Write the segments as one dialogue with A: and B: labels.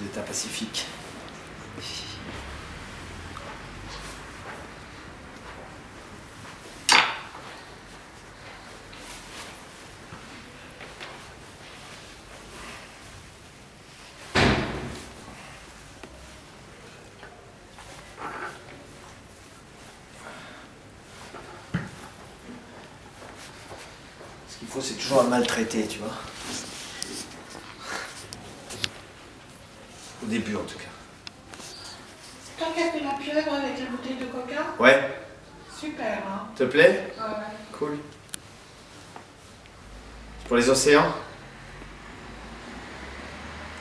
A: d'État pacifique. Ce qu'il faut, c'est toujours à maltraiter, tu vois. Au début, en tout cas.
B: C'est toi qui as fait la pieuvre avec la bouteille de coca?
A: Ouais.
B: Super, hein?
A: Te plaît?
B: Ouais.
A: Cool. Pour les océans?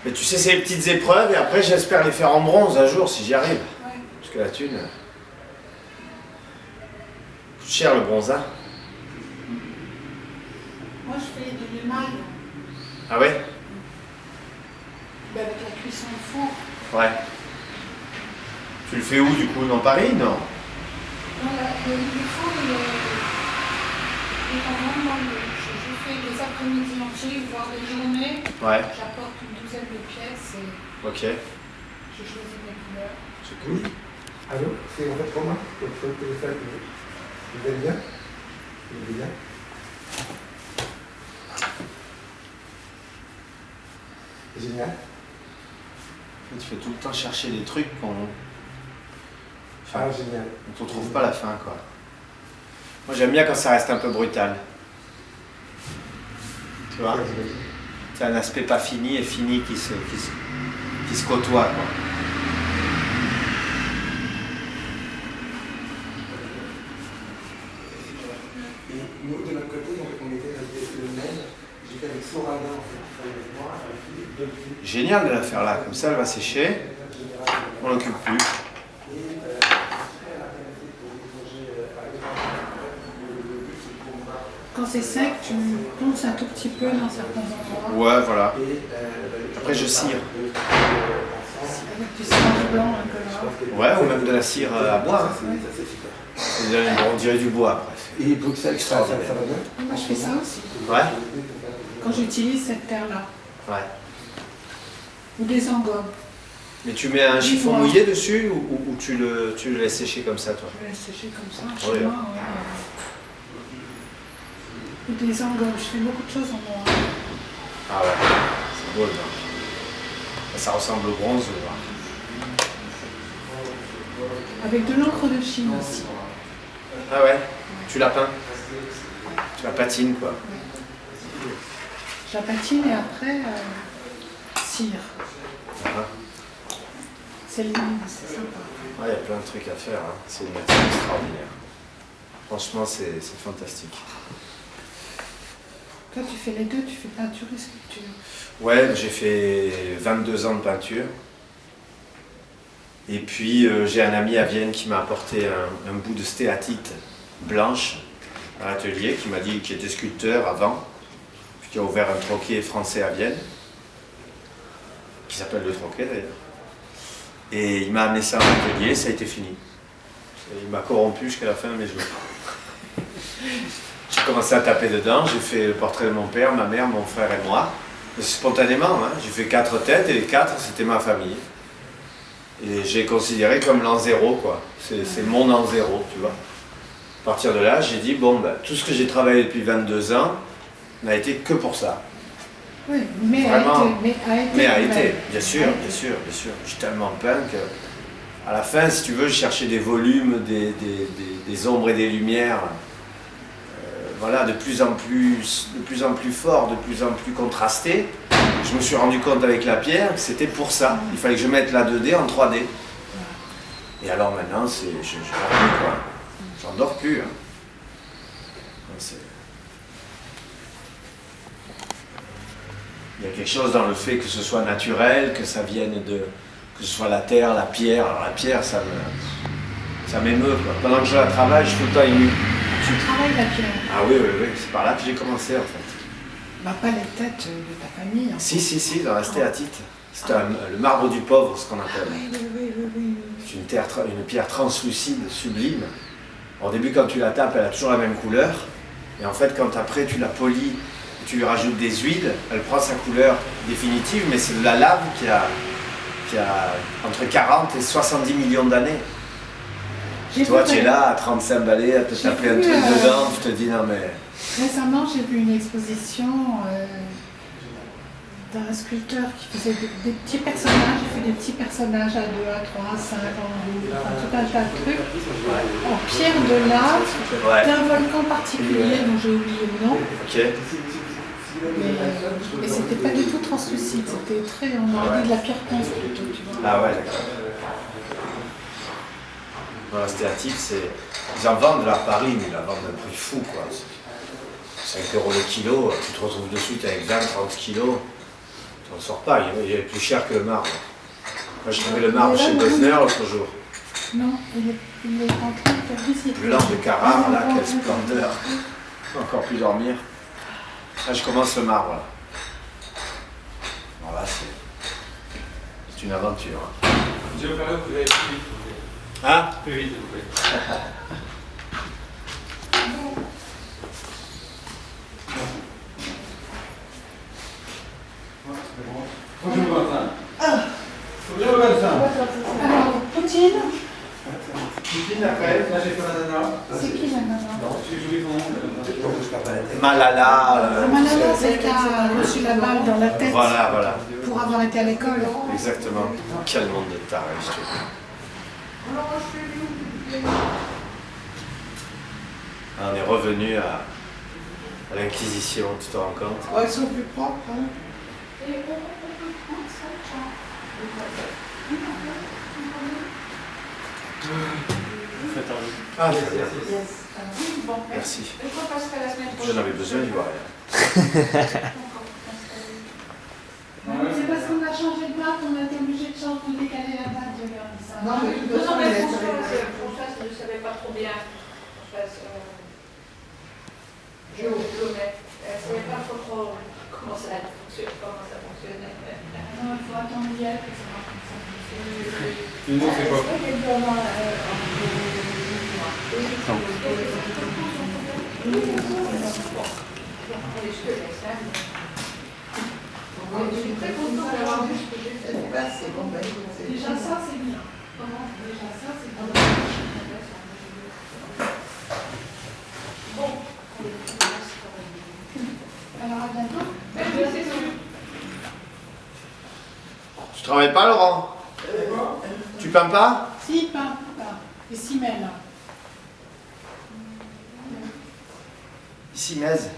A: Mais tu sais, c'est les petites épreuves et après, j'espère les faire en bronze un jour si j'y arrive.
B: Ouais.
A: Parce que la thune. Coûte cher le bronze, hein?
B: Moi, je fais de l'émail.
A: Ah ouais?
B: Ben, avec la cuisson au four.
A: Ouais. Tu le fais où du coup? Dans Paris? Non?
B: Non, le four, il est en grande banlieue. Je fais des après-midi entiers, voire des journées.
A: Ouais.
B: J'apporte une douzaine de pièces et
A: Ok.
B: je choisis mes couleurs.
A: C'est cool.
C: Oui. Allô, c'est en fait Romain, votre téléphone. Vous allez bien? Vous allez bien? Génial.
A: Tu fais tout le temps chercher des trucs qu'on...
C: Ah, génial.
A: On ne trouve pas la fin, quoi. Moi, j'aime bien quand ça reste un peu brutal. Tu vois? C'est un aspect pas fini et fini qui se côtoie, quoi.
C: Et nous, de notre côté, donc, on était avec le mail. J'étais avec Sorana, en fait, qui travaille avec moi, avec Philippe Dolphy.
A: Génial de la faire là, comme ça, elle va sécher. On l'occupe plus.
B: Quand c'est sec, tu ponces un tout petit peu dans certains endroits.
A: Ouais, voilà. Après, je cire.
B: Avec du cire blanc un peu là.
A: Ouais, ou même de la cire à bois. Hein. On dirait du bois, presque.
C: Et Bruxelles, ça va bien?
B: Moi, je fais ça aussi.
A: Ouais?
B: Quand j'utilise cette terre-là.
A: Ouais.
B: Ou des engobes.
A: Mais tu mets un chiffon
B: Dis-moi.
A: mouillé dessus ou tu le laisses sécher comme ça, toi?
B: Je laisse sécher comme ça.
A: Oui,
B: Chez
A: hein.
B: moi, ouais. Ou des engobes. Je fais beaucoup de choses en noir.
A: Ah ouais, c'est beau le noir. Ça ressemble au bronze, le noir.
B: Avec de l'encre de Chine aussi.
A: Ah ouais? Tu la peins? Tu la patines, quoi.
B: Je la patine et après, cire.
A: Ah.
B: C'est ligne, c'est sympa.
A: Ouais, il y a plein de trucs à faire, hein. C'est une matière extraordinaire. Franchement, c'est fantastique.
B: Toi, tu fais les deux, tu fais peinture et sculpture.
A: Ouais, j'ai fait 22 ans de peinture. Et puis, j'ai un ami à Vienne qui m'a apporté un bout de stéatite blanche à l'atelier, qui m'a dit qu'il était sculpteur avant, puis qui a ouvert un troquet français à Vienne, qui s'appelle le Troquet d'ailleurs. Et il m'a amené ça à l'atelier, ça a été fini. Il m'a corrompu jusqu'à la fin de mes jours. J'ai commencé à taper dedans, j'ai fait le portrait de mon père, ma mère, mon frère et moi. Spontanément, hein. J'ai fait 4 têtes et les 4 c'était ma famille. Et j'ai considéré comme l'an zéro, quoi. C'est mon an zéro, tu vois. À partir de là, j'ai dit, bon, ben, tout ce que j'ai travaillé depuis 22 ans n'a été que pour ça.
B: Oui, mais
A: Vraiment. Mais a
B: ouais.
A: été, bien sûr, bien sûr, bien sûr. J'ai tellement peint que, à la fin, si tu veux, je cherchais des volumes, des ombres et des lumières, voilà, de plus en plus forts, de plus en plus contrastés. Je me suis rendu compte avec la pierre que c'était pour ça. Il fallait que je mette la 2D en 3D. Et alors maintenant, je dors plus, quoi. J'en dors plus. Hein. Il y a quelque chose dans le fait que ce soit naturel, que ça vienne de... que ce soit la terre, la pierre. Alors la pierre, ça m'émeut, quoi. Pendant que je la travaille, je suis tout le temps ému.
B: Tu travailles la pierre.
A: Ah oui, oui, oui. C'est par là que j'ai commencé, en fait.
B: Bah, pas les têtes de ta famille. Hein.
A: Si, dans la stéatite. C'est le marbre du pauvre, ce qu'on appelle.
B: Oui.
A: C'est une pierre translucide, sublime. Au début, quand tu la tapes, elle a toujours la même couleur. Et en fait, quand après tu la polis et tu lui rajoutes des huiles, elle prend sa couleur définitive, mais c'est de la lave qui a entre 40 et 70 millions d'années.
B: J'ai
A: Toi,
B: vu-
A: tu es là à 35 balais, à te
B: J'ai
A: taper un
B: vu,
A: truc dedans, tu te dis non mais...
B: Récemment, j'ai vu une exposition d'un sculpteur qui faisait des petits personnages. Il fait des petits personnages à 2, à 3, à 5, en double, enfin, tout un tas de trucs. En pierre de lave,
A: Ouais,
B: d'un volcan particulier dont j'ai oublié le nom.
A: ok.
B: Mais c'était pas du tout translucide, c'était très, on aurait dit de la pierre ponce plutôt, tu vois.
A: Ah ouais, d'accord. Voilà, stéatique, c'est... Ils en vendent là à Paris, mais ils la vendent à un prix fou, quoi. 5 € le kilo, tu te retrouves dessus, t'es avec 20-30 kilos, tu n'en sors pas, il est plus cher que le marbre. Moi, je trouvais le marbre chez Bosner l'autre jour.
B: Non, il est en train de faire visite.
A: Blanc de Carrare, là, quelle splendeur. Encore plus dormir. Là, je commence le marbre, là. Alors là, c'est une aventure. Hein,
D: Je vais vous allez plus vite, s'il vous plaît.
A: hein?
D: Plus vite, s'il vous plaît. Bonjour Vincent. Bonjour Vincent.
B: Alors, Poutine,
D: Poutine après, là j'ai fait la nana.
B: c'est qui la nana?
D: J'ai joué mon...
C: Donc je perds pas la tête.
A: Malala.
B: Malala, c'est qui a reçu la balle dans la tête
A: Voilà.
B: pour avoir été à l'école.
A: Exactement. Quel monde de tarés, je te dis. Ah, on est revenu à l'Inquisition, tu te rends compte?
B: Oh, ils sont plus propres. Hein.
A: Ah, très bien.
B: Bon,
A: Merci.
B: je repasserai la semaine prochaine.
A: J'en avais besoin, du rien.
B: C'est parce qu'on a changé de date, on a été obligé de changer, de décaler la date, je leur dis ça.
C: Non, mais de toute façon,
B: mais
C: il est-
B: François, je ne savais pas trop bien. Je ne savais pas trop comment ça fonctionnait. Non, il faut attendre hier que ça va comme ça.
D: Le nom c'est quoi?
B: Je suis très contente d'avoir vu ce que j'ai fait.
C: C'est bon, ben, c'est...
B: Déjà ça, c'est bien. Déjà ça, c'est bien. Bon. Alors à bientôt.
A: Tu travailles pas, Laurent? Tu peins pas?
B: Si, pas. Et Simène.
A: Ici, Metz.